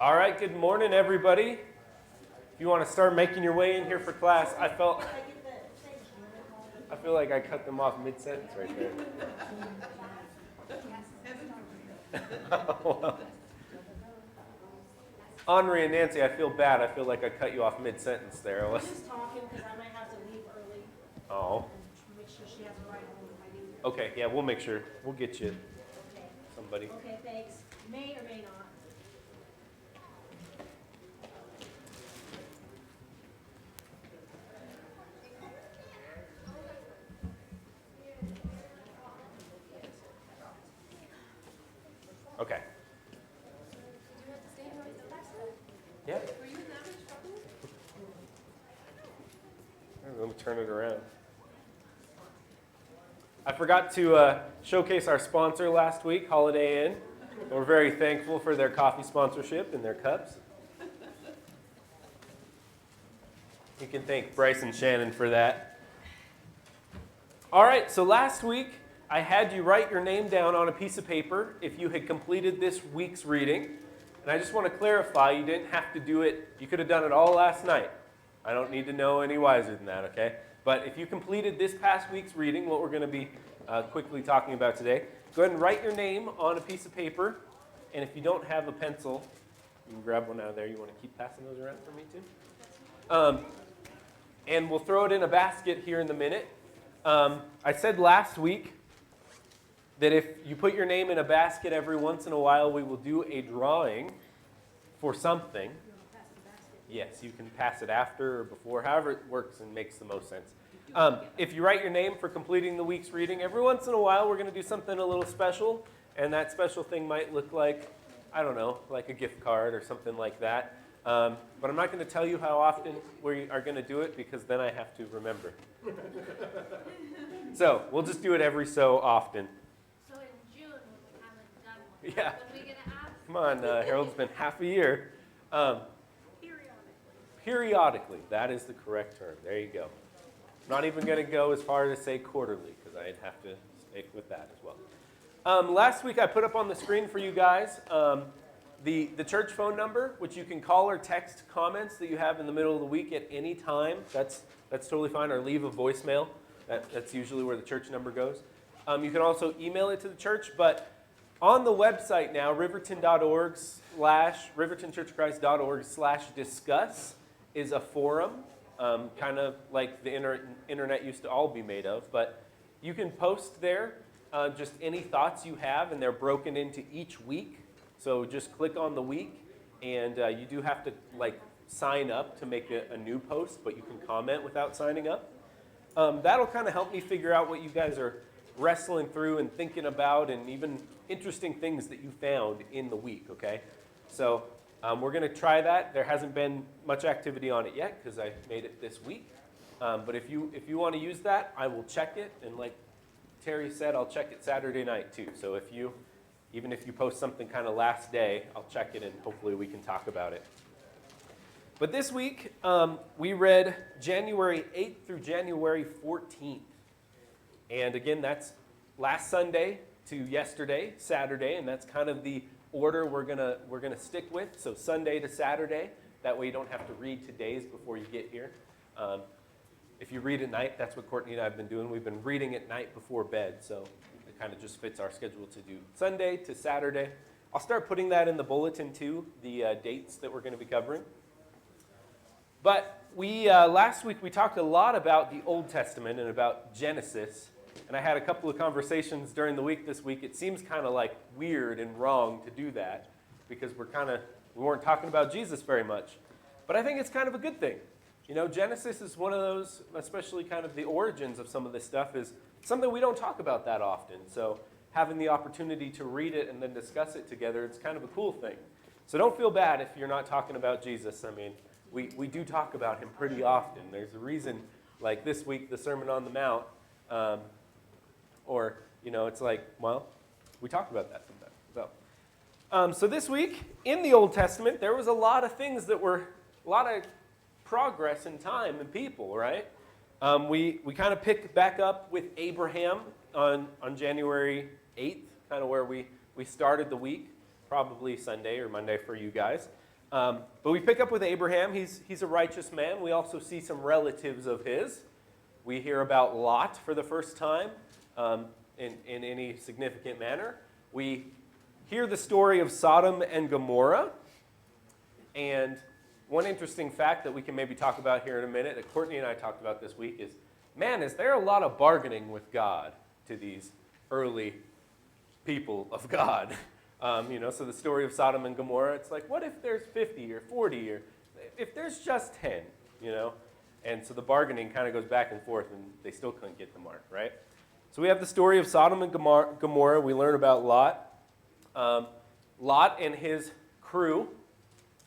All right, good morning, everybody. If you want to start making your way in here for class, I feel like I cut them off mid-sentence right there. Well, Henri and Nancy, I feel bad. I feel like I cut you off mid-sentence there. I'm just talking because I might have to leave early Oh, and make sure she has a ride home if I need to. okay, yeah, we'll make sure. We'll get you Okay. somebody. Okay, thanks. May or may not. Okay. Yeah. Let me turn it around. I forgot to showcase our sponsor last week, Holiday Inn. We're very thankful for their coffee sponsorship and their cups. You can thank Bryce and Shannon for that. All right, so last week I had you write your name down on a piece of paper if you had completed this week's reading. And I just want to clarify, you didn't have to do it. You could have done it all last night. I don't need to know any wiser than that, okay? But if you completed this past week's reading, what we're going to be quickly talking about today, go ahead and write your name on a piece of paper. And if you don't have a pencil, you can grab one out of there. You want to keep passing those around for me too? And we'll throw it in a basket here in a minute. I said last week that if you put your name in a basket every once in a while, we will do a drawing for something. You want to pass the basket? Yes, you can pass it after or before, however it works and makes the most sense. If you write your name for completing the week's reading, every once in a while we're going to do something a little special, and that special thing might look like, I don't know, like a gift card or something like that. But I'm not going to tell you how often we are going to do it because then I have to remember. So we'll just do it every so often. So in June, when we haven't done one, Yeah. when are we going to ask? Come on, Harold's been half a year. Periodically. Periodically, that is the correct term. There you go. I'm not even going to go as far as to say quarterly because I'd have to stick with that as well. Last week I put up on the screen for you guys the church phone number, which you can call or text comments that you have in the middle of the week at any time. That's totally fine. Or leave a voicemail. That's usually where the church number goes. You can also email it to the church, but on the website now, rivertonchurchofchrist.org/discuss is a forum, kind of like the internet used to all be made of. But you can post there just any thoughts you have, and they're broken into each week. So just click on the week, and you do have to sign up to make a new post, but you can comment without signing up. That'll kind of help me figure out what you guys are wrestling through and thinking about, and even interesting things that you found in the week, okay? So we're going to try that. There hasn't been much activity on it yet because I made it this week. But if you want to use that, I will check it. And like Terry said, I'll check it Saturday night too. So even if you post something kind of last day, I'll check it and hopefully we can talk about it. But this week, we read January 8th through January 14th. And again, that's last Sunday to yesterday, Saturday, and that's kind of the order we're gonna stick with. So Sunday to Saturday, that way you don't have to read today's before you get here. If you read at night, that's what Courtney and I have been doing. We've been reading at night before bed, so it kind of just fits our schedule to do Sunday to Saturday. I'll start putting that in the bulletin too, the dates that we're going to be covering. But last week we talked a lot about the Old Testament and about Genesis. And I had a couple of conversations during the week this week. It seems kind of like weird and wrong to do that because we weren't talking about Jesus very much. But I think it's kind of a good thing. You know, Genesis is one of those, especially kind of the origins of some of this stuff, is something we don't talk about that often. So having the opportunity to read it and then discuss it together, it's kind of a cool thing. So don't feel bad if you're not talking about Jesus. I mean, we do talk about him pretty often. There's a reason, like this week, the Sermon on the Mount, or, you know, it's like, well, we talk about that sometimes. So this week, in the Old Testament, there was a lot of things that were, a lot of progress in time and people, right? We kind of picked back up with Abraham on January 8th, kind of where we started the week, probably Sunday or Monday for you guys. But we pick up with Abraham. He's a righteous man. We also see some relatives of his. We hear about Lot for the first time in any significant manner. We hear the story of Sodom and Gomorrah. And one interesting fact that we can maybe talk about here in a minute that Courtney and I talked about this week is, man, is there a lot of bargaining with God to these early people of God? So the story of Sodom and Gomorrah, it's like, what if there's 50 or 40 or if there's just 10, And so the bargaining kind of goes back and forth, and they still couldn't get the mark, right? So we have the story of Sodom and Gomorrah. We learn about Lot. Lot and his crew,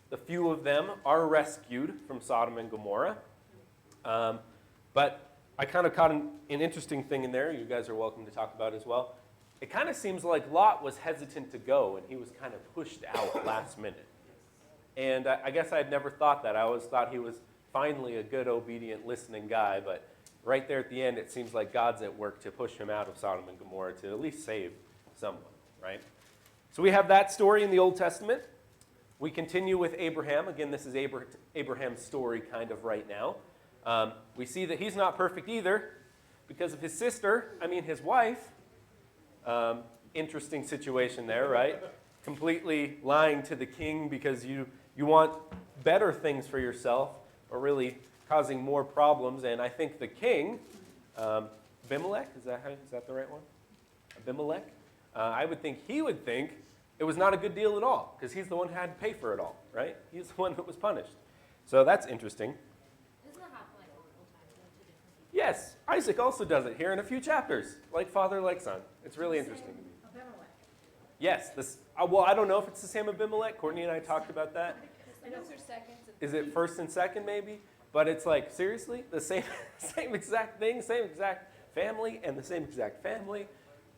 the few of them, are rescued from Sodom and Gomorrah. But I kind of caught an interesting thing in there you guys are welcome to talk about as well. It kind of seems like Lot was hesitant to go, and he was kind of pushed out last minute. And I guess I had never thought that. I always thought he was finally a good, obedient, listening guy, but right there at the end, it seems like God's at work to push him out of Sodom and Gomorrah to at least save someone, right? So we have that story in the Old Testament. We continue with Abraham. Again, this is Abraham's story kind of right now. We see that he's not perfect either because of his his wife. Interesting situation there, right? Completely lying to the king because you want better things for yourself, or really causing more problems. And I think the king, Abimelech, is that the right one? Abimelech? I would think he would think it was not a good deal at all, because he's the one who had to pay for it all, right? He's the one that was punished. So that's interesting. Doesn't that happen like multiple times to different people? Yes, Isaac also does it here in a few chapters, like father, like son. It's really interesting to me. Abimelech. Yes, I don't know if it's the same Abimelech. Courtney and I talked about that. Is it first and second maybe? But it's like, seriously? The same exact thing, same exact family, and the same exact family.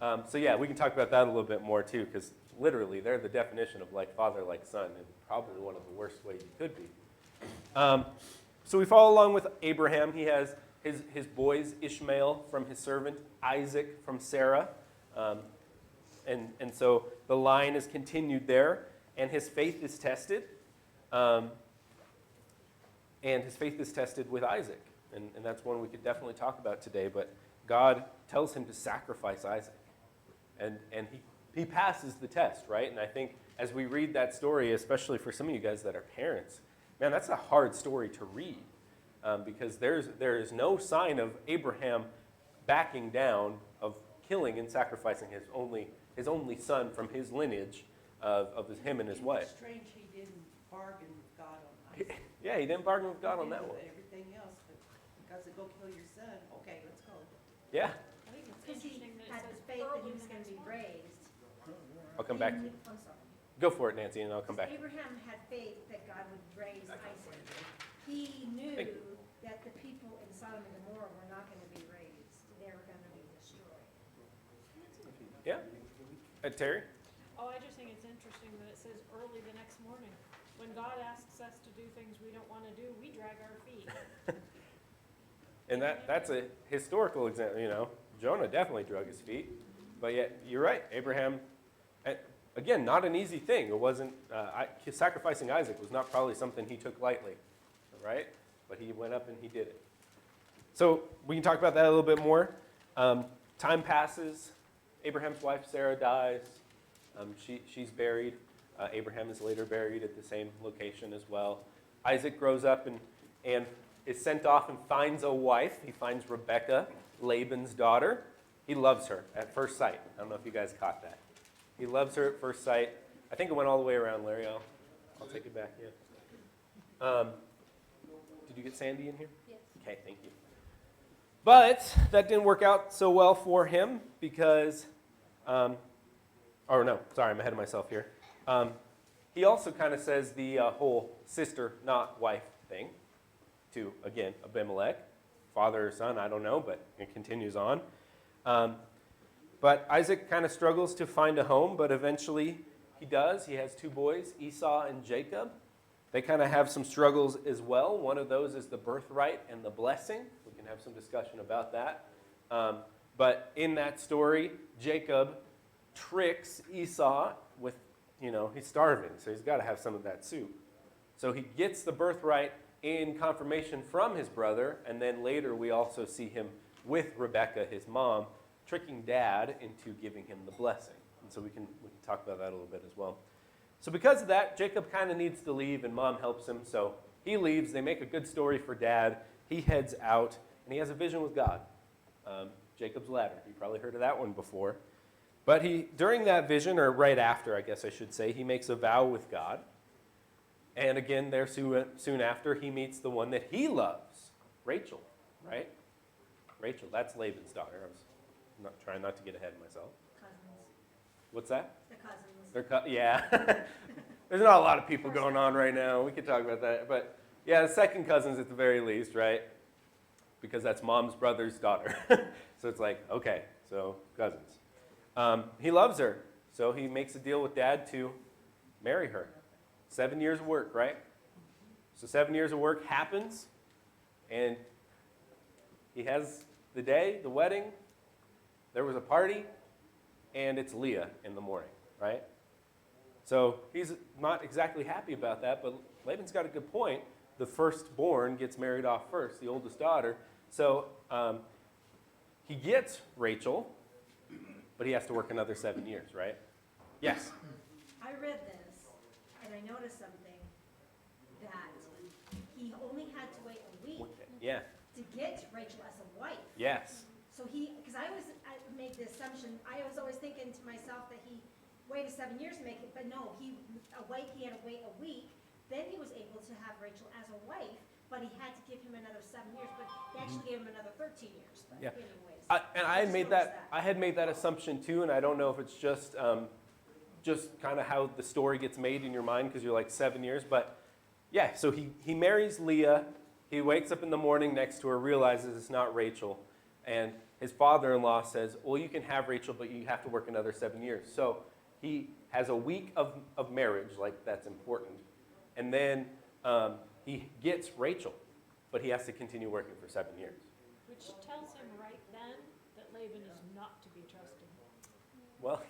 So yeah, we can talk about that a little bit more too, because literally they're the definition of like father, like son, and probably one of the worst ways you could be. So we follow along with Abraham. He has his boys, Ishmael from his servant, Isaac from Sarah. And so the line is continued there, and his faith is tested. And his faith is tested with Isaac. And that's one we could definitely talk about today. But God tells him to sacrifice Isaac. And he passes the test, right? And I think as we read that story, especially for some of you guys that are parents, man, that's a hard story to read. Because there is no sign of Abraham backing down, of killing and sacrificing his only son from his lineage of him and his wife. It's strange he didn't bargain with God on Isaac. Yeah, he didn't bargain with God on that one. Everything else, but because they go kill your son, okay, let's go. Yeah, I think it's Because he interesting that it had says the faith that he early was the going to next be morning. raised. I'll come back to you. I'm sorry. Go for it, Nancy, and I'll come back. Abraham had faith that God would raise Isaac. He knew Thank you. that the people in Sodom and Gomorrah were not going to be raised. They were going to be destroyed. Yeah? Terry? Oh, I just think it's interesting that it says early the next morning. When God asks us to do things we don't want to do, we drag our feet. And that's a historical example, Jonah definitely drug his feet. But yet, you're right, Abraham, again, not an easy thing. It wasn't, sacrificing Isaac was not probably something he took lightly, right? But he went up and he did it. So we can talk about that a little bit more. Time passes. Abraham's wife, Sarah, dies. She's buried. Abraham is later buried at the same location as well. Isaac grows up and is sent off and finds a wife. He finds Rebekah, Laban's daughter. He loves her at first sight. I don't know if you guys caught that. He loves her at first sight. I think it went all the way around, Larry. I'll take it back, yeah. Did you get Sandy in here? Yes. Okay, thank you. But that didn't work out so well for him because, I'm ahead of myself here. He also kind of says the whole sister, not wife thing to, again, Abimelech. Father or son, I don't know, but it continues on. But Isaac kind of struggles to find a home, but eventually he does. He has two boys, Esau and Jacob. They kind of have some struggles as well. One of those is the birthright and the blessing. We can have some discussion about that. But in that story, Jacob tricks Esau with, he's starving, so he's got to have some of that soup. So he gets the birthright in confirmation from his brother, and then later we also see him with Rebekah, his mom, tricking dad into giving him the blessing. And so we can talk about that a little bit as well. So because of that, Jacob kind of needs to leave, and mom helps him. So he leaves. They make a good story for dad. He heads out, and he has a vision with God. Jacob's ladder. You probably heard of that one before. But during that vision, or right after, I guess I should say, he makes a vow with God. And again, there soon after, he meets the one that he loves, Rachel, right? Rachel, that's Laban's daughter. I was trying not to get ahead of myself. Cousins, What's that? the cousins. Yeah. There's not a lot of people going on right now. We could talk about that. But yeah, the second cousins at the very least, right? Because that's mom's brother's daughter. So it's like, okay, so cousins. He loves her. So he makes a deal with dad to marry her. 7 years of work, right? So 7 years of work happens. And he has the day, the wedding. There was a party. And it's Leah in the morning, right? So he's not exactly happy about that, but Laban's got a good point. The firstborn gets married off first, the oldest daughter. So he gets Rachel, but he has to work another 7 years, right? Yes? I read this, and I noticed something, that he only had to wait a week Yeah. to get Rachel as a wife. Yes. So because I made the assumption, I was always thinking to myself that he waited 7 years to make it, but no, he had to wait a week. Then he was able to have Rachel as a wife, but he had to give him another 7 years, but he actually gave him another 13 years, but Yeah. anyways. I had made that assumption too, and I don't know if it's just kind of how the story gets made in your mind because you're like 7 years, but yeah. So he marries Leah. He wakes up in the morning next to her, realizes it's not Rachel, and his father-in-law says, "Well, you can have Rachel, but you have to work another 7 years." So he has a week of marriage, like that's important, and then he gets Rachel, but he has to continue working for 7 years. Which tells him right then that Laban is not to be trusted. Well,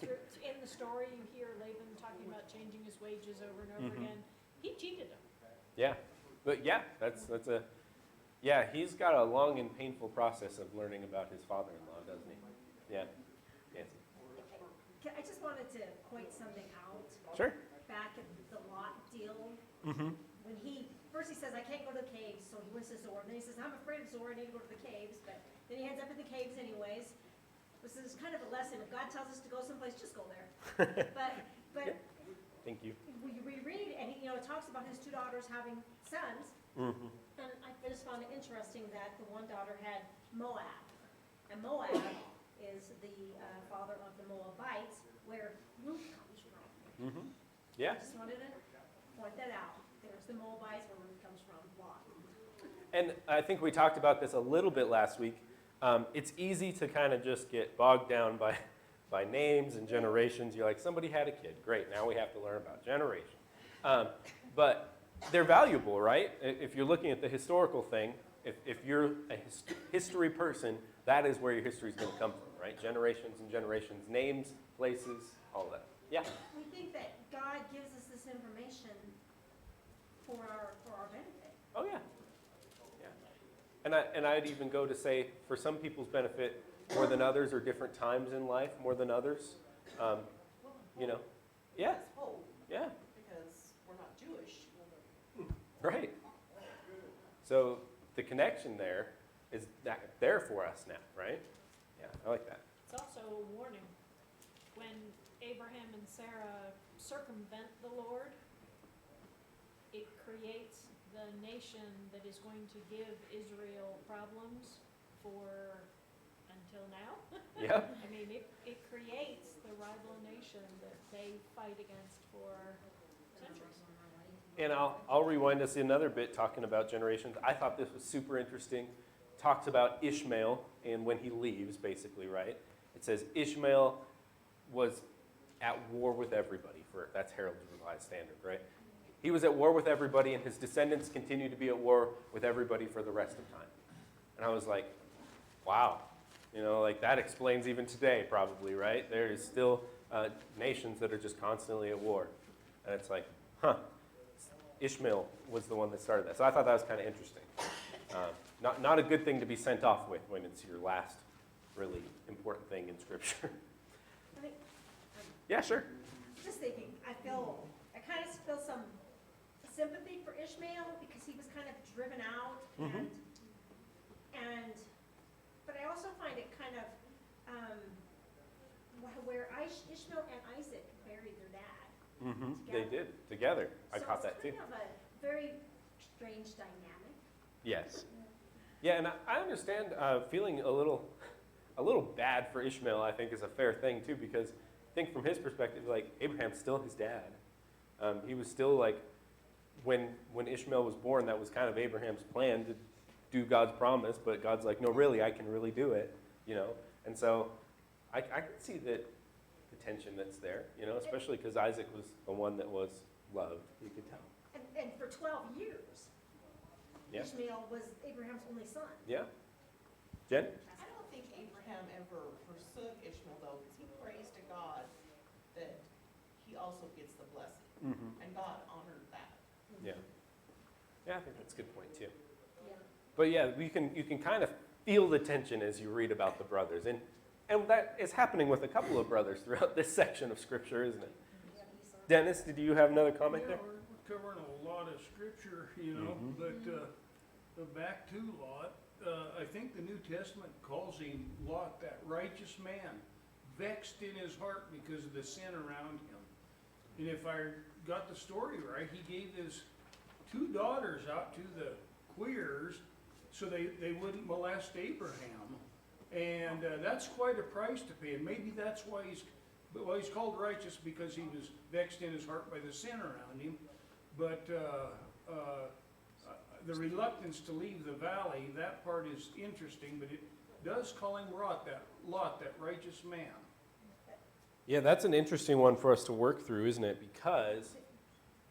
In the story, you hear Laban talking about changing his wages over and over Mhm. again. He cheated him. yeah, but yeah, he's got a long and painful process of learning about his father-in-law, doesn't he? Yeah, Nancy. I just wanted to point something out. Sure. Back at the Lot deal, Mm-hmm. when first he says, I can't go to the caves, so he went to Zor. Then he says, I'm afraid of Zor, I need to go to the caves. But then he ends up in the caves anyways. This is kind of a lesson. If God tells us to go someplace, just go there. But Yeah. Thank you. we read, and it talks about his two daughters having sons. Mm-hmm. And I just found it interesting that the one daughter had Moab. And Moab is the father of the Moabites, where Ruth comes from. Mm-hmm. Yeah. I just wanted to point that out. There's the Moabites where Ruth comes from, Lot. And I think we talked about this a little bit last week. It's easy to kind of just get bogged down by names and generations. You're like, somebody had a kid. Great, now we have to learn about generation. But they're valuable, right? If you're looking at the historical thing, if you're a history person, that is where your history is going to come from, right? Generations and generations, names, places, all that. Yeah? We think that God gives us this information for our benefit. Oh, yeah. And I'd even go to say, for some people's benefit more than others, or different times in life more than others, Yeah. That's hope, Yeah. because we're not Jewish. Right. So the connection there is there for us now, right? Yeah, I like that. It's also a warning. When Abraham and Sarah circumvent the Lord, it creates the nation that is going to give Israel problems until now. Yep. I mean, it creates the rival nation that they fight against for centuries. And I'll rewind us another bit talking about generations. I thought this was super interesting. Talks about Ishmael and when he leaves, basically, right? It says Ishmael was at war with everybody. That's Harold's Revised Standard, right? He was at war with everybody, and his descendants continue to be at war with everybody for the rest of time. And I was like, wow. That explains even today, probably, right? There is still nations that are just constantly at war. And it's like, huh. Ishmael was the one that started that. So I thought that was kind of interesting. Not a good thing to be sent off with when it's your last really important thing in Scripture. I think, Yeah, sure. just thinking, I kind of feel some sympathy for Ishmael because he was kind of driven out Mhm. but I also find it kind of, where Ishmael and Isaac buried their dad. They did, together. I caught that too. So it's kind of a very strange dynamic. Yes. Yeah, and I understand feeling a little bad for Ishmael, I think, is a fair thing too, because I think from his perspective, like, Abraham's still his dad. He was still like, when Ishmael was born, that was kind of Abraham's plan to do God's promise, but God's like, no, really, I can really do it, you know? And so I can see the tension that's there, you know, especially because Isaac was the one that was loved, you could tell. And for 12 years, Yeah. Ishmael was Abraham's only son. Yeah? Jen? I don't think Abraham ever forsook Ishmael though, because he prays to God that he also gets the blessing. And God honored that. Yeah. Yeah, I think that's a good point too. Yeah. But yeah, you can kind of feel the tension as you read about the brothers. And that is happening with a couple of brothers throughout this section of Scripture, isn't it? Yeah, Esau. Dennis, did you have another comment Yeah, there? we're covering a lot of scripture, you know, Mhm. but back to Lot, I think the New Testament calls him Lot, that righteous man, vexed in his heart because of the sin around him. And if I got the story right, he gave his 2 daughters out to the queers so they wouldn't molest Abraham. And that's quite a price to pay. And maybe that's why he's called righteous, because he was vexed in his heart by the sin around him. But the reluctance to leave the valley, that part is interesting, but it does call him Lot, that righteous man. Yeah, that's an interesting one for us to work through, isn't it? Because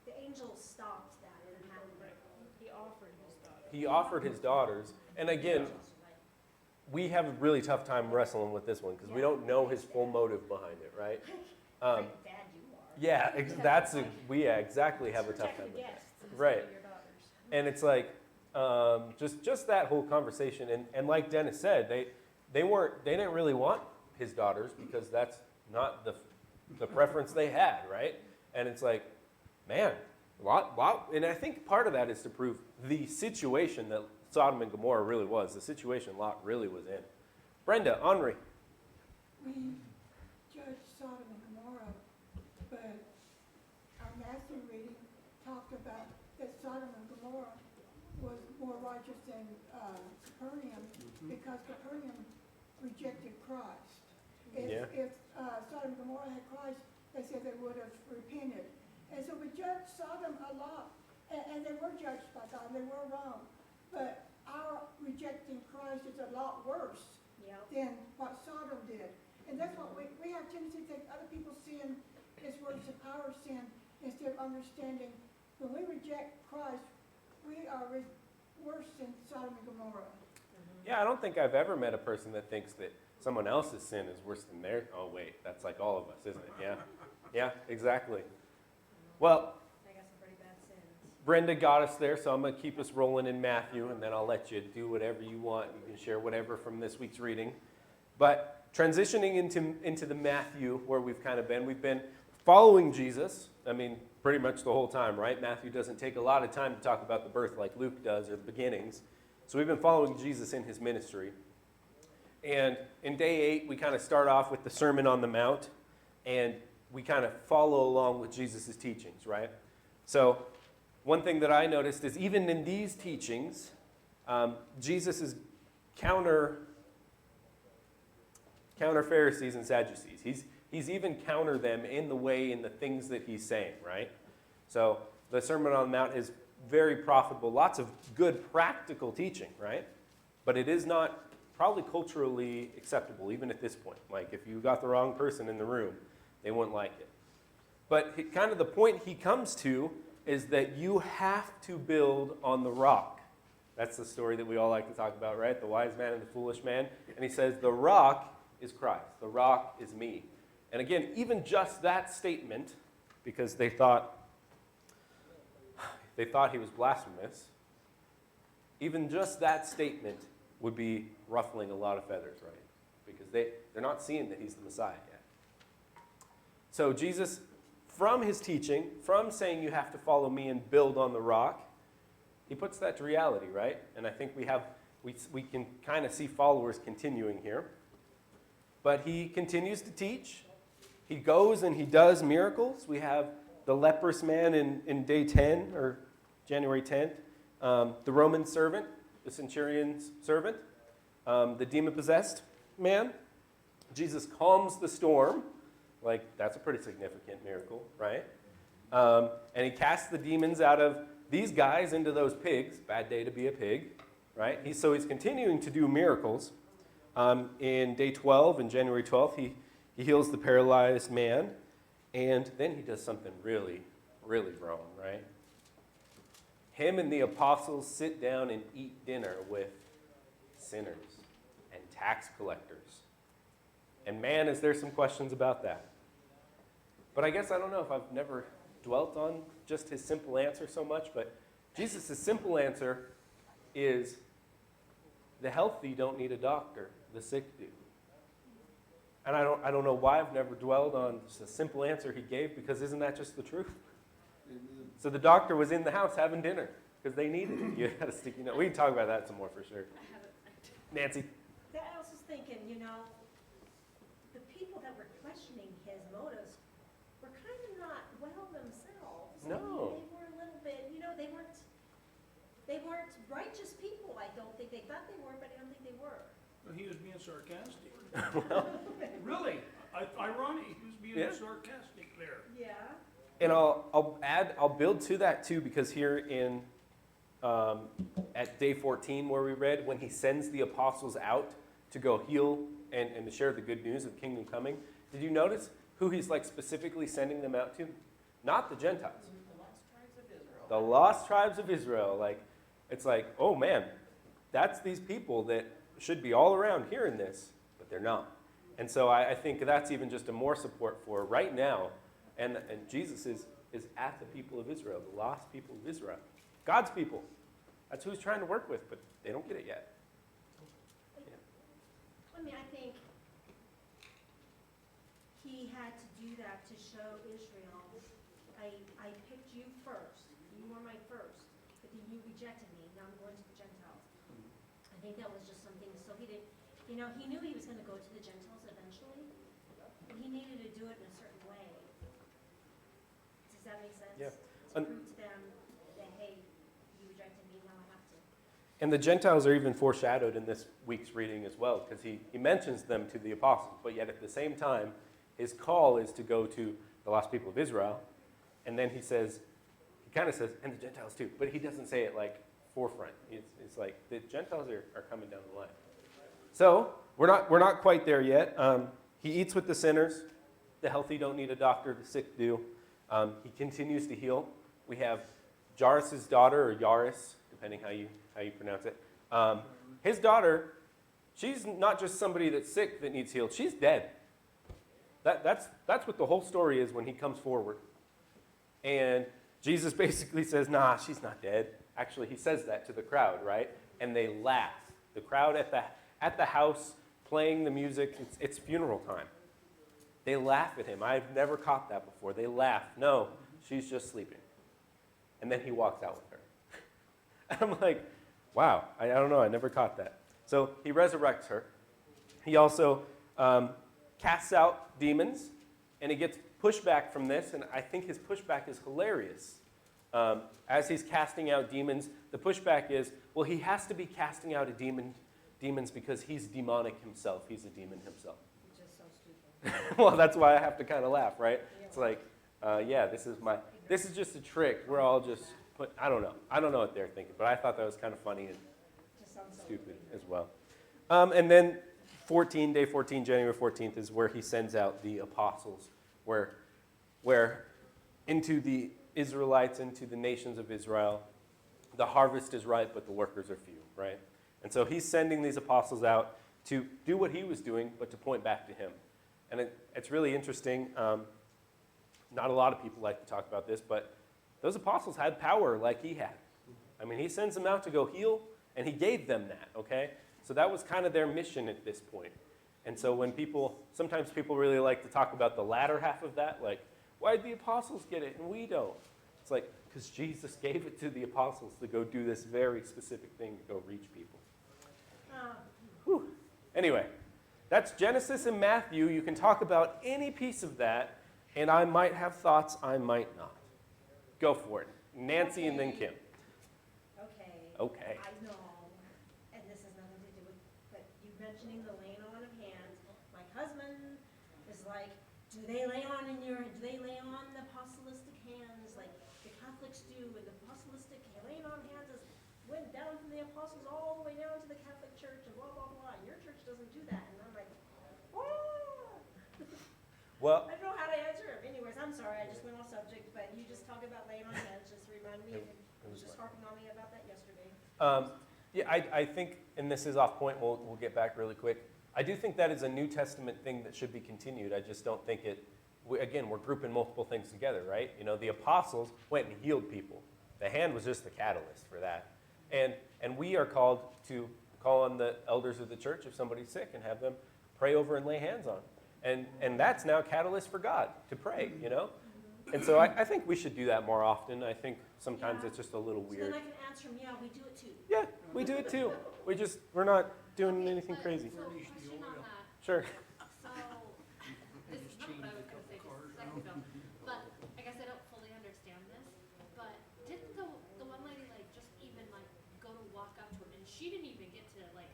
The angel stopped that. It didn't happen. He offered his daughter. he offered his daughters. And again, we have a really tough time wrestling with this one because we don't know his full motive behind it, right? Bad you are. Yeah, we exactly have a tough time Protect the with that. guests instead Right. of your daughters. And it's like, just that whole conversation, and like Dennis said, they didn't really want his daughters because that's not the preference they had, right? And it's like, man, Lot, and I think part of that is to prove the situation that Sodom and Gomorrah really was, the situation Lot really was in. Brenda, Henri. We judged Sodom and Gomorrah, but our Matthew reading talked about that Sodom and Gomorrah was more righteous than Capernaum because Capernaum rejected Christ. Yeah. If Sodom and Gomorrah had Christ, they said they would have repented. And so we judged Sodom a lot, and they were judged by God, and they were wrong. But our rejecting Christ is a lot worse Yeah. than what Sodom did. And that's what we have tendency to think other people's sin is worse than our sin, instead of understanding when we reject Christ, we are worse than Sodom and Gomorrah. Yeah, I don't think I've ever met a person that thinks that someone else's sin is worse than theirs. Oh, wait, that's like all of us, isn't it? Yeah. Yeah, exactly. Well, I got some pretty bad sins. Brenda got us there, so I'm going to keep us rolling in Matthew, and then I'll let you do whatever you want. You can share whatever from this week's reading. But transitioning into the Matthew, where we've kind of been, we've been following Jesus. I mean, pretty much the whole time, right? Matthew doesn't take a lot of time to talk about the birth like Luke does, or the beginnings. So we've been following Jesus in his ministry. And in day 8, we kind of start off with the Sermon on the Mount, and we kind of follow along with Jesus' teachings, right? So one thing that I noticed is even in these teachings, Jesus is counter Pharisees and Sadducees. He's even counter them in the way, in the things that he's saying, right? So the Sermon on the Mount is very profitable, lots of good practical teaching, right? But it is not probably culturally acceptable, even at this point. Like if you got the wrong person in the room, they wouldn't like it. But kind of the point he comes to is that you have to build on the rock. That's the story that we all like to talk about, right? The wise man and the foolish man. And he says, the rock is Christ. The rock is me. And again, even just that statement, because they thought, they thought he was blasphemous, even just that statement would be ruffling a lot of feathers, right? Because they're not seeing that he's the Messiah yet. So Jesus, from his teaching, from saying you have to follow me and build on the rock, he puts that to reality, right? And I think we can kind of see followers continuing here. But he continues to teach. He goes and he does miracles. We have the leprous man in day 10, or January 10th, the Roman servant, the centurion's servant, the demon-possessed man. Jesus calms the storm. Like, that's a pretty significant miracle, right? And he casts the demons out of these guys into those pigs. Bad day to be a pig, right? So he's continuing to do miracles. In day 12, in January 12th, he heals the paralyzed man. And then he does something really, really wrong, right? Him and the apostles sit down and eat dinner with sinners and tax collectors. And man, is there some questions about that. But I guess I don't know if I've never dwelt on just his simple answer so much, but Jesus' simple answer is the healthy don't need a doctor, the sick do. And I don't know why I've never dwelled on just a simple answer he gave, because isn't that just the truth? So the doctor was in the house having dinner because they needed it. You had a sticky note. We can talk about that some more for sure. Nancy? I was just thinking, the people that were questioning his motives were kind of not well themselves. I mean, No. they were a little bit, they weren't righteous people, I don't think. They thought they were, but I don't think they were. Well, he was being sarcastic. Well, Really, ironic, he was being Yeah. sarcastic there. Yeah. and I'll build to that too, because here in at day 14 where we read, when he sends the apostles out to go heal and to share the good news of the kingdom coming, did you notice who he's like specifically sending them out to? Not the Gentiles. The lost tribes of Israel. The lost tribes of Israel. Like, it's like, oh man, that's these people that should be all around hearing this, but they're not. And so I think that's even just a more support for right now. And Jesus is at the people of Israel, the lost people of Israel. God's people. That's who he's trying to work with, but they don't get it yet. I mean, I think he had to do that to show Israel, I picked you first. You were my first, but then you rejected me. Now I'm going to the Gentiles. I think that was just something, so he didn't, he knew he was going to go to the Gentiles eventually, but he needed to do it in a certain way. Does that make sense? Yeah. To prove to them that, hey, you rejected me, now I have to. And the Gentiles are even foreshadowed in this week's reading as well, because he mentions them to the apostles, but yet at the same time, his call is to go to the lost people of Israel, and then he kind of says, and the Gentiles too, but he doesn't say it like forefront. It's like the Gentiles are coming down the line. So we're not quite there yet. He eats with the sinners. The healthy don't need a doctor. The sick do. He continues to heal. We have Jairus' daughter, or Yaris, depending how you pronounce it. His daughter, she's not just somebody that's sick that needs healed. She's dead. That's what the whole story is when he comes forward. And Jesus basically says, nah, she's not dead. Actually, he says that to the crowd, right? And they laugh. The crowd at the house playing the music, it's funeral time. They laugh at him. I've never caught that before. They laugh. No, she's just sleeping. And then he walks out with her. And I'm like, wow, I don't know. I never caught that. So he resurrects her. He also casts out demons, and he gets pushback from this, and I think his pushback is hilarious. As he's casting out demons, the pushback is, well, he has to be casting out demons because he's demonic himself. He's a demon himself. It's just so stupid. Well, that's why I have to kind of laugh, right? It's like, this is just a trick. We're all just I don't know. I don't know what they're thinking, but I thought that was kind of funny and Just sounds so stupid stupid. as well. And then day 14, January 14th, is where he sends out the apostles, where into the Israelites, into the nations of Israel, the harvest is ripe, but the workers are few, right? And so he's sending these apostles out to do what he was doing, but to point back to him. And it's really interesting. Not a lot of people like to talk about this, but those apostles had power like he had. I mean, he sends them out to go heal, and he gave them that, okay? So that was kind of their mission at this point. And so when sometimes people really like to talk about the latter half of that, like, why did the apostles get it and we don't? It's like, because Jesus gave it to the apostles to go do this very specific thing to go reach people. Whew. Anyway, that's Genesis and Matthew. You can talk about any piece of that, and I might have thoughts, I might not. Go for it. Nancy and then Kim. Okay. I know, and this has nothing to do with, but you mentioning the laying on of hands. My husband is like, do they lay on the apostolic hands like the Catholics do? And the apostolic laying on hands went down from the apostles all the way down to the Catholic Church and blah, blah, blah. And your church doesn't do that. And I'm like, oh. Well, I don't know how to answer him. Anyways, I'm sorry, I just went off subject, but you just talking about laying on hands just reminded me, it was just harping on me about that yesterday. yeah, I think, and this is off point, we'll get back really quick. I do think that is a New Testament thing that should be continued. I just don't think again, we're grouping multiple things together, right? You know, the apostles went and healed people. The hand was just the catalyst for that. And we are called to call on the elders of the church if somebody's sick and have them pray over and lay hands on. And that's now a catalyst for God to pray, you know? And so I think we should do that more often. I think sometimes Yeah. it's just a little So weird. then I can answer him, yeah, we do it too. Yeah, we do it too. We're not doing anything But- crazy. So, question on that. Sure. So, this is not what I was gonna say just a second ago, but I guess I don't fully understand this, but didn't the one lady like just even like go to walk up to him, and she didn't even get to like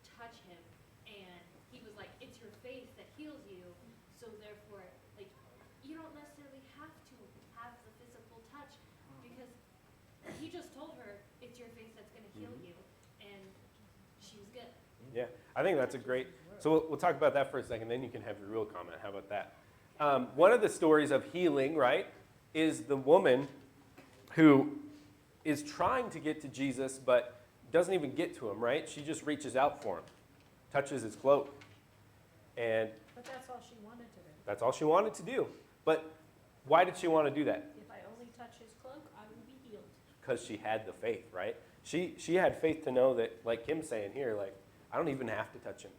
touch him, and he was like, it's your faith that heals you, so therefore, like, you don't necessarily have to have the physical touch, because he just told her, it's your faith that's gonna heal you, and she was good. Yeah, I think that's a great. So we'll talk about that for a second, then you can have your real comment. How about that? One of the stories of healing, right, is the woman who is trying to get to Jesus but doesn't even get to him, right? She just reaches out for him, touches his cloak. And But that's all she wanted to do. that's all she wanted to do. But why did she want to do that? If I only touch his cloak, I will be healed. Because she had the faith, right? She had faith to know that, like Kim's saying here, like, I don't even have to touch him.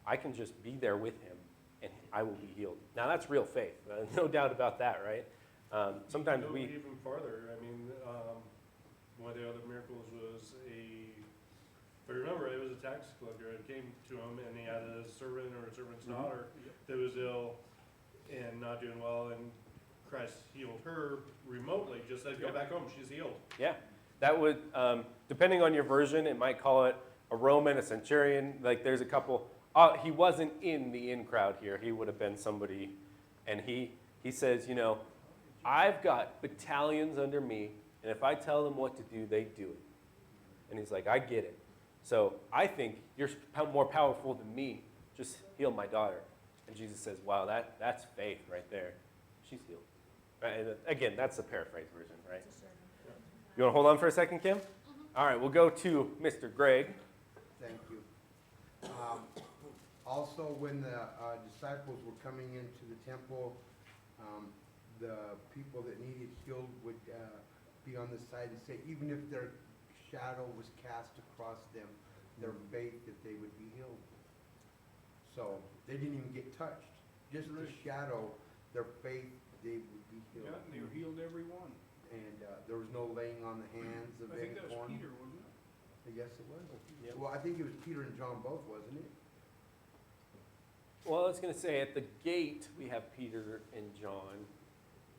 I can just be there with him, and I will be healed. Now, that's real faith. No doubt about that, right? Sometimes Go we... even farther. I mean, one of the other miracles was if I remember, it was a tax collector that came to him, and he had a servant or a servant's daughter that was ill and not doing well, and Christ healed her remotely. Just said, go back home. She's healed. Yeah, that would, depending on your version, it might call it a Roman, a centurion. Like, there's a couple... he wasn't in the in crowd here. He would have been somebody, and he says, you know, I've got battalions under me, and if I tell them what to do, they do it. And he's like, I get it. So I think you're more powerful than me. Just heal my daughter. And Jesus says, wow, that's faith right there. She's healed. Right? And again, that's the paraphrase version, right? You want to hold on for a second, Kim? All right, we'll go to Mr. Greg. Thank you. Also, when the disciples were coming into the temple, the people that needed healed would be on the side and say, even if their shadow was cast across them, their faith that they would be healed. So they didn't even get touched. Just the shadow, their faith, they would be Yeah, healed. and they were healed every one. And there was no laying on the hands of I think any that was form. Peter, wasn't it? Yes, it was. Yep. Well, I think it was Peter and John both, wasn't it? Well, I was going to say, at the gate, we have Peter and John.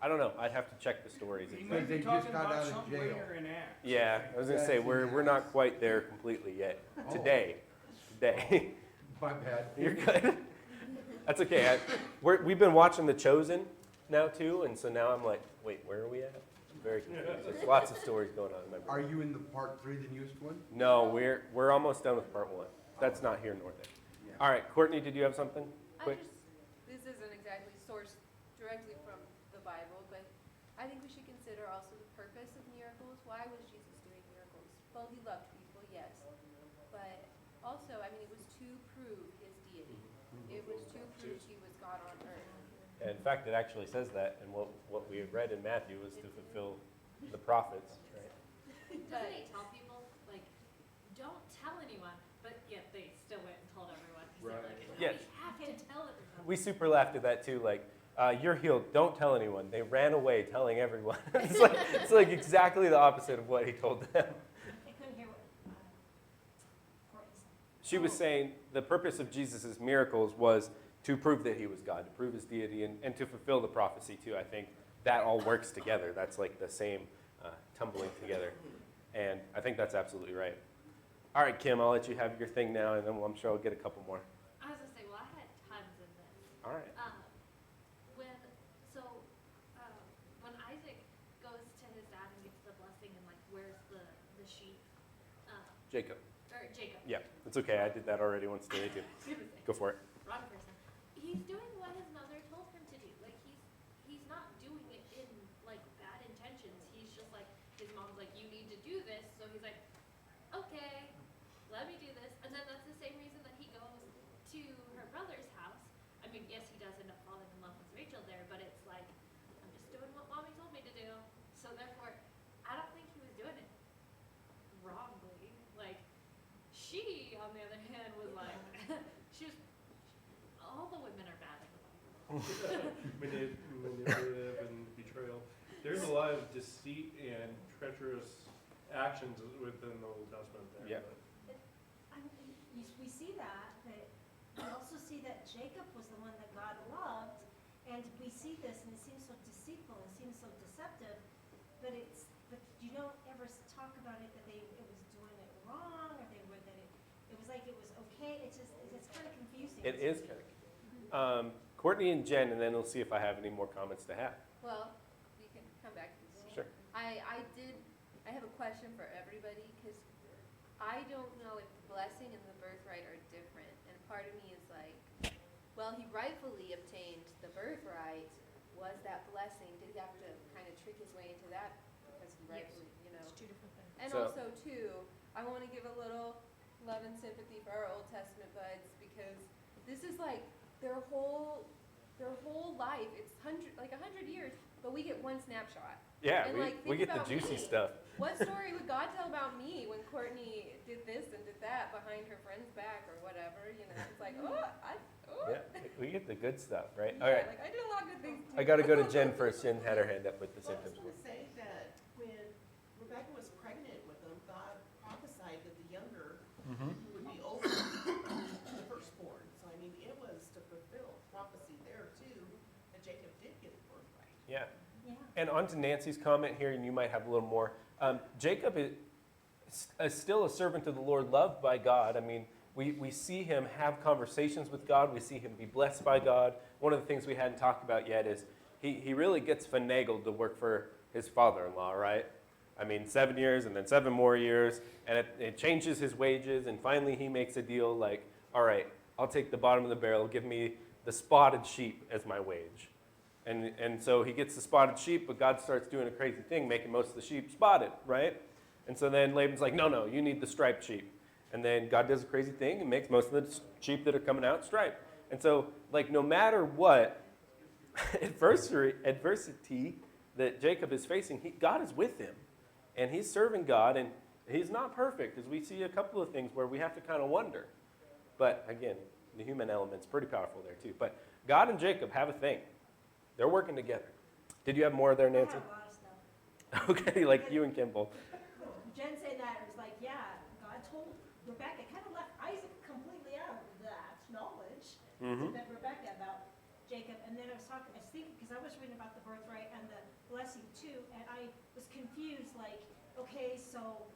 I don't know. I'd have to check the stories. He exactly. might be they just talking got about out of something jail. later in Acts. Yeah, I was going to say, That's we're in not Acts. quite there completely yet. Oh. Today. My bad. You're good. That's okay. We've been watching The Chosen now, too, and so now I'm like, wait, where are we at? I'm very confused. There's lots of stories going on in my Are brain. you in the part 3, the newest one? No, we're almost done with part 1. That's not here nor there. Yeah. All right, Courtney, did you have something? Quick. This isn't exactly sourced directly from the Bible, but I think we should consider also the purpose of miracles. Why was Jesus doing miracles? Well, he loved people, yes. But also, I mean, it was to prove his deity. It was to prove he was God on earth. In fact, it actually says that, and what we had read in Matthew was to fulfill the prophets, right? Doesn't he tell people, like, don't tell anyone, but yet they still went and told everyone? 'Cause they're Right. like, Yes. we have to tell everyone. We super laughed at that too, like, you're healed, don't tell anyone. They ran away telling everyone. It's like exactly the opposite of what he told them. I couldn't hear what, Courtney said. She was saying the purpose of Jesus' miracles was to prove that he was God, to prove his deity, and to fulfill the prophecy too. I think that all works together. That's like the same tumbling together. And I think that's absolutely right. All right, Kim, I'll let you have your thing now, and then I'm sure I'll get a couple more. I was gonna say, well, I had tons in this. All right. When, so, when Isaac goes to his dad and gets the blessing and like, where's the sheep? Jacob. Or Jacob. Yeah, it's okay. I did that already once today too. Go for it. Wrong person. He's doing what his mother told him to do. Like he's not doing it in like bad intentions. He's just like his mom's like, you need to do this. So he's like, okay, let me do this. And then that's the same reason that he goes to her brother's house. I mean, yes, he does end up falling in love with Rachel there, but it's like, I'm just doing what mommy told me to do. So therefore, I don't think he was doing it wrongly. Like she, on the other hand, was like, she was. All the women are bad in the Bible. Manipulative and betrayal. There's a lot of deceit and treacherous actions within the Old Testament there. Yeah. but- We see that, but we also see that Jacob was the one that God loved, and we see this, and it seems so deceitful, it seems so deceptive, but you don't ever talk about it, that it was doing it wrong, or it was like it was okay, it's kind of confusing. It is kind of. Courtney and Jen, and then we'll see if I have any more comments to have. Well, we can come back to this. Sure. I have a question for everybody, because I don't know if the blessing and the birthright are different. And part of me is like, well, he rightfully obtained the birthright. Was that blessing? Did he have to kind of trick his way into that? Because he rightfully, It's two different things. And So- also, too, I want to give a little love and sympathy for our Old Testament buds, because this is like their whole life. It's 100 years, but we get one snapshot. Yeah, And, we, like, we think get the about juicy me. stuff. What story would God tell about me when Courtney did this and did that behind her friend's back or whatever? You know, it's like, Yeah, we get the good stuff, right? Yeah, All right. like I did a lot of good things too. I got to go to Jen first. Jen had her hand up with the Well, I was symptoms. gonna say that when Rebecca was pregnant with him, God prophesied that the younger would be over the firstborn. So I mean, it was to fulfill prophecy there too, that Jacob did get the birthright. Yeah. Yeah. And on to Nancy's comment here, and you might have a little more. Jacob is still a servant of the Lord, loved by God. I mean, we see him have conversations with God. We see him be blessed by God. One of the things we hadn't talked about yet is he really gets finagled to work for his father-in-law, right? I mean, 7 years and then 7 more years, and it changes his wages, and finally he makes a deal like, all right, I'll take the bottom of the barrel, give me the spotted sheep as my wage. And so he gets the spotted sheep, but God starts doing a crazy thing, making most of the sheep spotted, right? And so then Laban's like, no, you need the striped sheep. And then God does a crazy thing and makes most of the sheep that are coming out striped. And so, like, no matter what adversity that Jacob is facing, God is with him. And he's serving God, and he's not perfect, as we see a couple of things where we have to kind of wonder. But again, the human element's pretty powerful there too. But God and Jacob have a thing. They're working together. Did you have more there, I Nancy? have a lot of stuff. Okay, like you and Kimball. Jen said that, it was like, yeah, God told Rebecca, kind of left Isaac completely out of that knowledge. Mhm. That Rebecca about Jacob, and then I was thinking, because I was reading about the birthright and the blessing too, and I was confused, like, okay, so,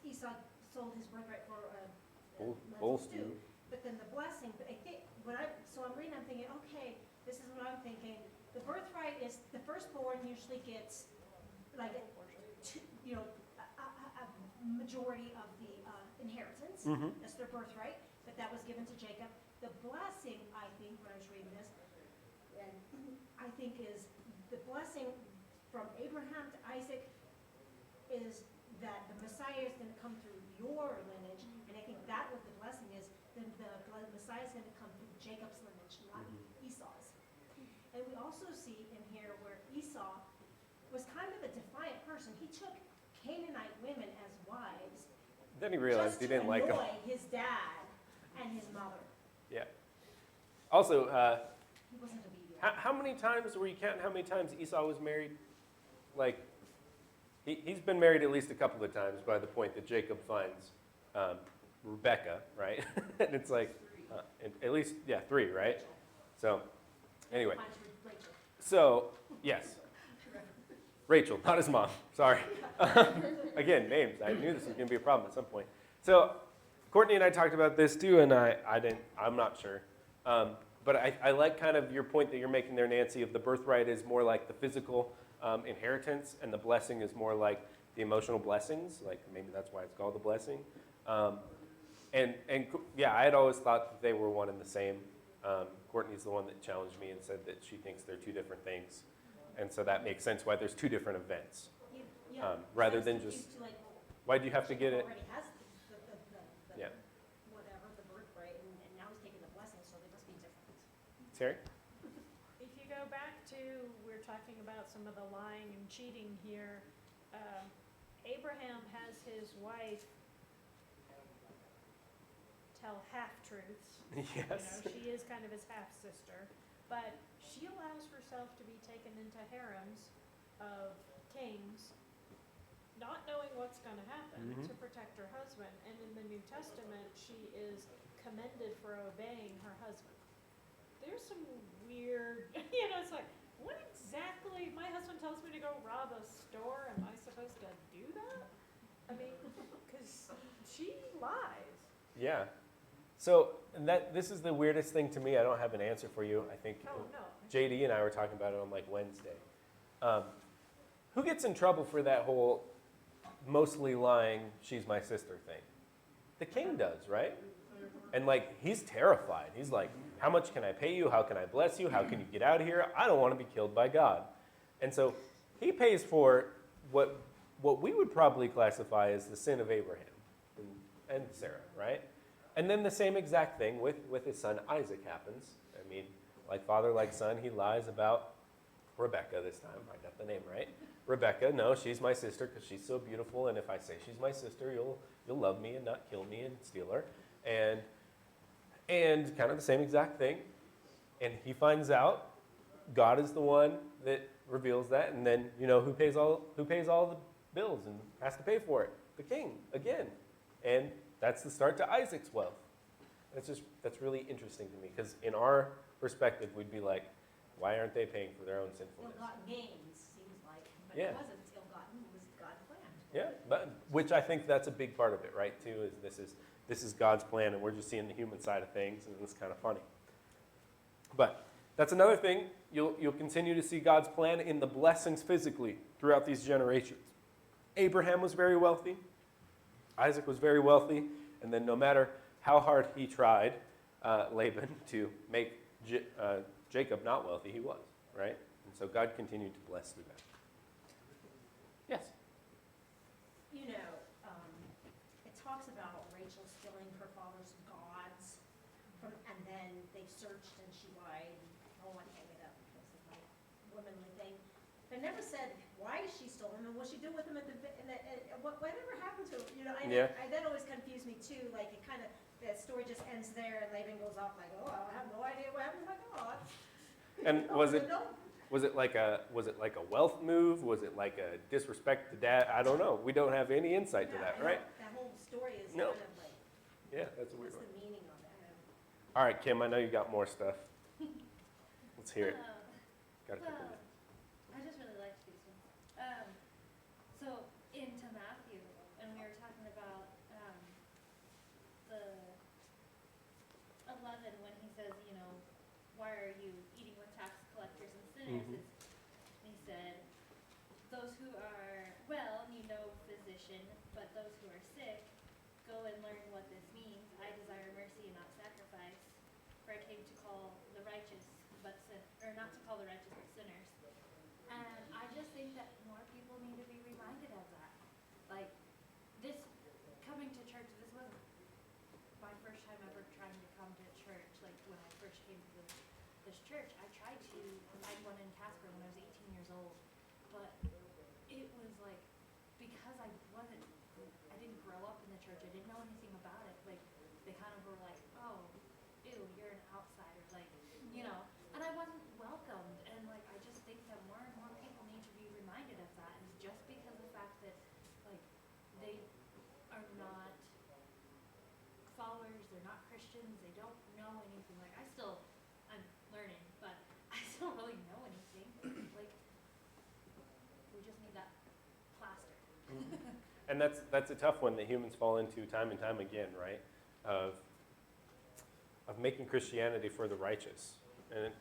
Esau sold his birthright for, Bull lentil stew. stew, but then the blessing, but I think, so I'm reading, I'm thinking, okay, this is what I'm thinking, the birthright is, the firstborn usually gets, like, a majority of the inheritance. Mhm. That's their birthright, but that was given to Jacob. The blessing, I think, when I was reading this, and I think is the blessing from Abraham to Isaac is that the Messiah is going to come through your lineage, and I think that what the blessing is, then the Messiah is going to come through Jacob's lineage, not Esau's. And we also see in here where Esau was Canaanite women as wives. Then he realized he didn't like them. Just to annoy his dad and his mother. Yeah. Also, He wasn't obedient. how many times were you counting how many times Esau was married? Like, he's been married at least a couple of times by the point that Jacob finds Rebecca, right? And it's like, at least, yeah, 3, right? So, anyway. Mine's Rachel. So, yes. Rachel, not his mom. Sorry. Again, names. I knew this was going to be a problem at some point. So, Courtney and I talked about this too, and I'm not sure. But I like kind of your point that you're making there, Nancy, of the birthright is more like the physical inheritance, and the blessing is more like the emotional blessings. Like maybe that's why it's called the blessing. And yeah, I had always thought that they were one and the same. Courtney's the one that challenged me and said that she thinks they're 2 different things. And so that makes sense why there's 2 different events. Yeah, Rather I was than confused just, too, like, why do you have to get it? already has the Yeah. whatever, the birthright, and now he's taking the blessing, so they must be different. Terry? If you go back to, we're talking about some of the lying and cheating here. Abraham has his wife tell half-truths. Yes. She is kind of his half-sister, but she allows herself to be taken into harems of kings, not knowing what's gonna happen, Mhm. to protect her husband. And in the New Testament, she is commended for obeying her husband. There's some weird, it's like, what exactly, my husband tells me to go rob a store, am I supposed to do that? I mean, because she lies. Yeah. So this is the weirdest thing to me. I don't have an answer for you. I think Oh, no. JD and I were talking about it on like Wednesday. Who gets in trouble for that whole mostly lying, she's my sister thing? The king does, right? And like, he's terrified. He's like, how much can I pay you? How can I bless you? How can you get out of here? I don't want to be killed by God. And so he pays for what we would probably classify as the sin of Abraham and Sarah, right? And then the same exact thing with his son Isaac happens. I mean, like father, like son, he lies about Rebecca this time. I got the name right. Rebecca, no, she's my sister because she's so beautiful, and if I say she's my sister, you'll love me and not kill me and steal her. And kind of the same exact thing. And he finds out God is the one that reveals that, and then who pays all the bills and has to pay for it? The king again. And that's the start to Isaac's wealth. That's really interesting to me because in our perspective, we'd be like, why aren't they paying for their own sinfulness? Ill-gotten gains, seems like, but Yeah. it wasn't ill-gotten, it was God's plan. Yeah, but which I think that's a big part of it, right? Too, is this is God's plan, and we're just seeing the human side of things, and it's kind of funny. But that's another thing. You'll continue to see God's plan in the blessings physically throughout these generations. Abraham was very wealthy. Isaac was very wealthy, and then no matter how hard he tried, Laban, to make Jacob not wealthy, he was, right? And so God continued to bless through that. Yes? It talks about Rachel stealing her father's gods, and then they searched and she lied, and no one hang it up because of my womanly thing. But it never said why she stole him and what she did with him whatever happened to him, that always confused me too, like it kind of, the story just ends there and Laban goes off like, oh, I have no idea what happened to my God. And was it like a wealth move? Was it like a disrespect to dad? I don't know. We don't have any insight to that, right? That whole story is No. kind of like, Yeah, that's a weird what's one. the meaning of it? All right, Kim, I know you got more stuff. Let's hear it. Got a couple Well, minutes. I just really liked these ones. So into Matthew, and we were talking about the 11 when he says, why are you eating with tax collectors and sinners? Mhm. He said, those who are well need no physician, but those who are sick, go and learn what this means. I desire mercy and not sacrifice, for I came to call the righteous, not to call the righteous, but sinners. And I just think that more people need to be reminded of that. Like, this, coming to church, this wasn't my first time ever trying to come to church. Like, when I first came to this church, I tried to find one in Casper when I was 18 years old. But it was like, because because I didn't grow up in the church, I didn't know anything about it, like, they kind of were like, oh, ew, you're an outsider, like, you know, and I wasn't welcomed, and like, I just think that more and more people need to be reminded of that, is just because of the fact that, like, they are not followers, they're not Christians, they don't know anything, like, I'm learning, but I still don't really know anything, like, we just need that plaster. And that's a tough one that humans fall into time and time again, right? Of making Christianity for the righteous, and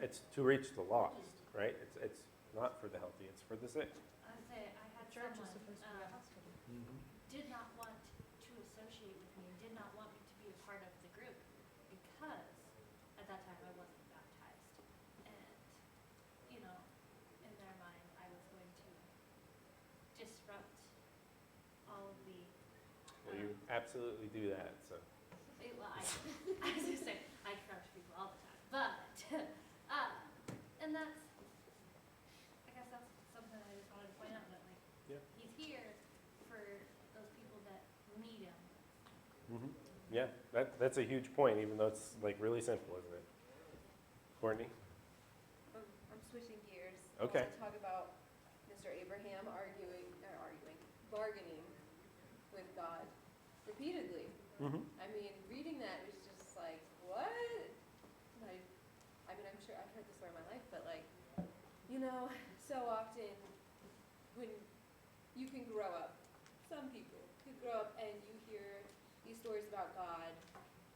it's to reach the lost, right? It's not for the healthy; it's for the sick. I say I had Church is someone supposed to be a hospital. did not want to associate with me, did not want me to be a part of the group because at that time I wasn't baptized, and you know, in their mind I was going to disrupt all of the. Well, you absolutely do that. So Well, I was gonna say I crush people all the time, but and that's, I guess that's something I just wanted to point out, that like Yeah. he's here for those people that need him. yeah, that's a huge point, even though it's like really simple, isn't it? Courtney? I'm switching gears. Okay. I want to talk about Mr. Abraham bargaining with God repeatedly. I mean, reading that was just like, what? Like, I mean, I'm sure I've heard this story in my life, but like, you know, so often when you can grow up, some people could grow up and you hear these stories about God,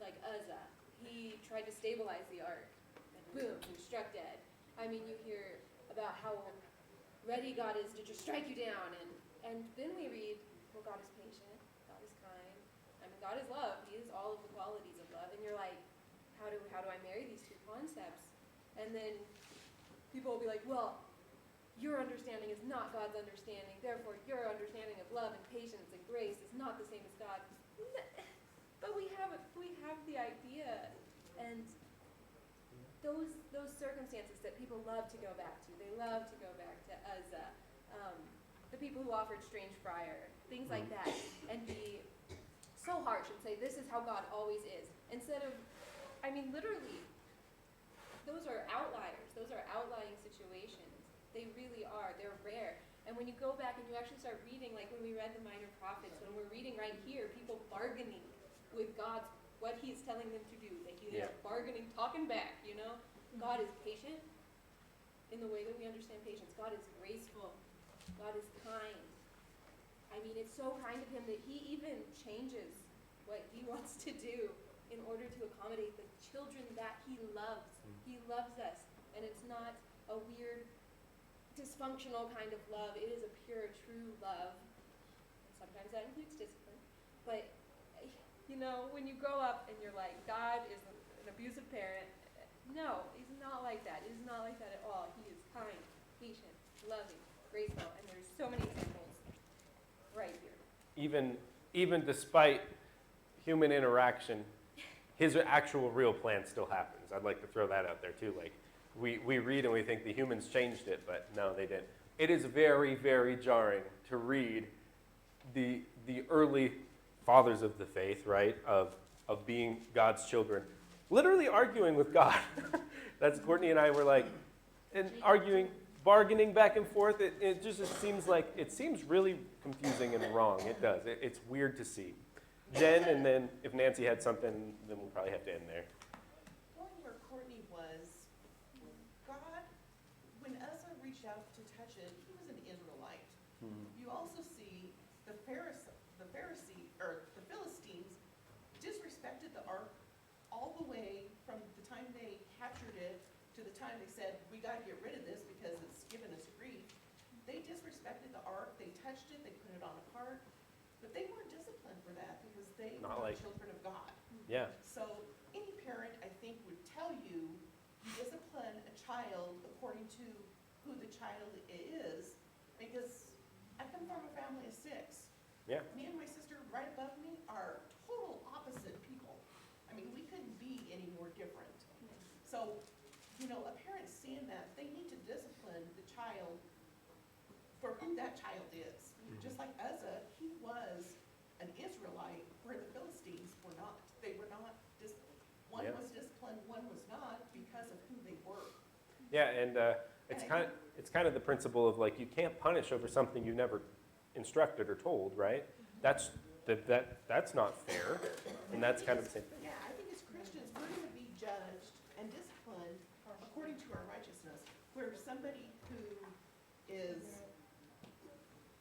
like Uzzah. He tried to stabilize the ark, and boom, he was struck dead. I mean, you hear about how ready God is to just strike you down, and then we read, well, God is patient, God is kind. I mean, God is love. He is all of the qualities of love. And you're like, how do I marry these two concepts? And then people will be like, well, your understanding is not God's understanding. Therefore, your understanding of love and patience and grace is not the same as God. But we have the idea, and those circumstances that people love to go back to. They love to go back to Uzzah, the people who offered strange fire, things like that, and be so harsh and say, this is how God always is. Instead of, I mean, literally, those are outliers. Those are outlying situations. They really are. They're rare. And when you go back and you actually start reading, like when we read the Minor Prophets, when we're reading right here, people bargaining with God's, what he's telling them to do. Like they're bargaining, talking back, you know? God is patient in the way that we understand patience. God is graceful. God is kind. I mean, it's so kind of him that he even changes what he wants to do in order to accommodate the children that he loves. He loves us. And it's not a weird, dysfunctional kind of love. It is a pure, true love. And sometimes that includes discipline. But, you know, when you grow up and you're like, God is an abusive parent, no, he's not like that. He's not like that at all. He is kind, patient, loving, graceful, and there's so many examples right here. Even despite human interaction, his actual real plan still happens. I'd like to throw that out there too. Like we read and we think the humans changed it, but no, they didn't. It is very, very jarring to read the early fathers of the faith, right, of being God's children, literally arguing with God. That's Courtney and I were like, and arguing, bargaining back and forth. It just seems really confusing and wrong. It does. It's weird to see. Jen, and then if Nancy had something, then we'll probably have to end there. Going where Courtney was, God, when Uzzah reached out to touch it, he was an Israelite. You also see the Philistines disrespected the ark all the way from the time they captured it to the time they said, we got to get rid of this because it's given us grief. They disrespected the ark, they touched it, they put it on a cart, but they weren't disciplined for that because they Not were like- children of God. Yeah. So any parent, I think, would tell you, discipline a child according to who the child is, because I come from a family of 6. Yeah. Me and my sister right above me are total opposite people. I mean, we couldn't be any more different. So, you know, a parent seeing that, they need to discipline the child for who that child is. Just like Uzzah, he was an Israelite where the Philistines were not. They were not, one Yep. was disciplined, one was not because of who they were. Yeah, and it's kind of the principle of like you can't punish over something you never instructed or told, right? That's not fair, and that's kind of the same thing. Yeah, I think as Christians, we're gonna be judged and disciplined according to our righteousness. Where somebody who is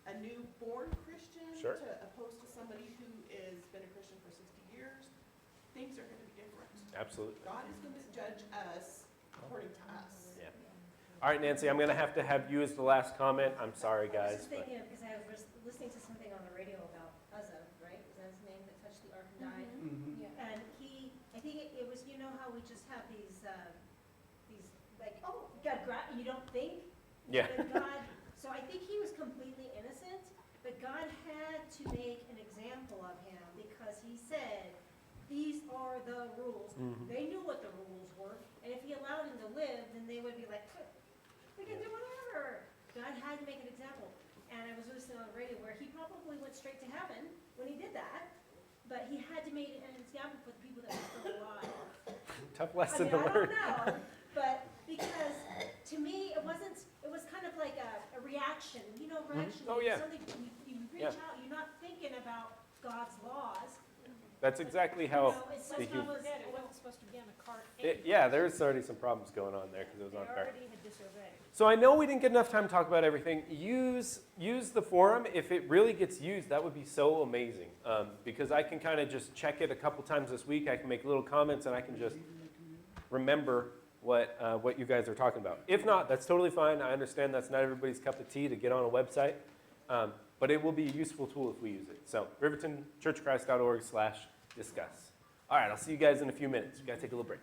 a newborn Christian Sure. to opposed to somebody who has been a Christian for 60 years, things are gonna be different. Absolutely. God is gonna judge us according to us. Yeah. All right, Nancy, I'm going to have you as the last comment. I'm sorry, I was guys. just thinking, because I was listening to something on the radio about Uzzah, right? Is that his name that touched the ark and died? Mhm. Yeah. And I think it was, you know how we just have these like, oh, God, you don't think? Yeah. But God, so I think he was completely innocent, but God had to make an example of him because he said, these are the rules. Mhm. They knew what the rules were, and if he allowed him to live, then they would be like, we can do whatever. God had to make an example. And I was listening on the radio where he probably went straight to heaven when he did that, but he had to make an example for the people that were still alive. Tough I lesson mean, to I learn. don't know, but because to me, it was kind of like a reaction, you know, reaction. Oh, yeah. Something, you reach Yeah. out, you're not thinking about God's laws. That's exactly You how know, it's the just human. not Forget, it wasn't supposed to be on a cart Yeah, there's already some problems going on there because it was They on fire. already had disobeyed. So I know we didn't get enough time to talk about everything. Use the forum. If it really gets used, that would be so amazing. Because I can kind of just check it a couple times this week. I can make little comments and I can just remember what you guys are talking about. If not, that's totally fine. I understand that's not everybody's cup of tea to get on a website. But it will be a useful tool if we use it. So rivertonchurchofchrist.org/discuss. All right, I'll see you guys in a few minutes. We got to take a little break.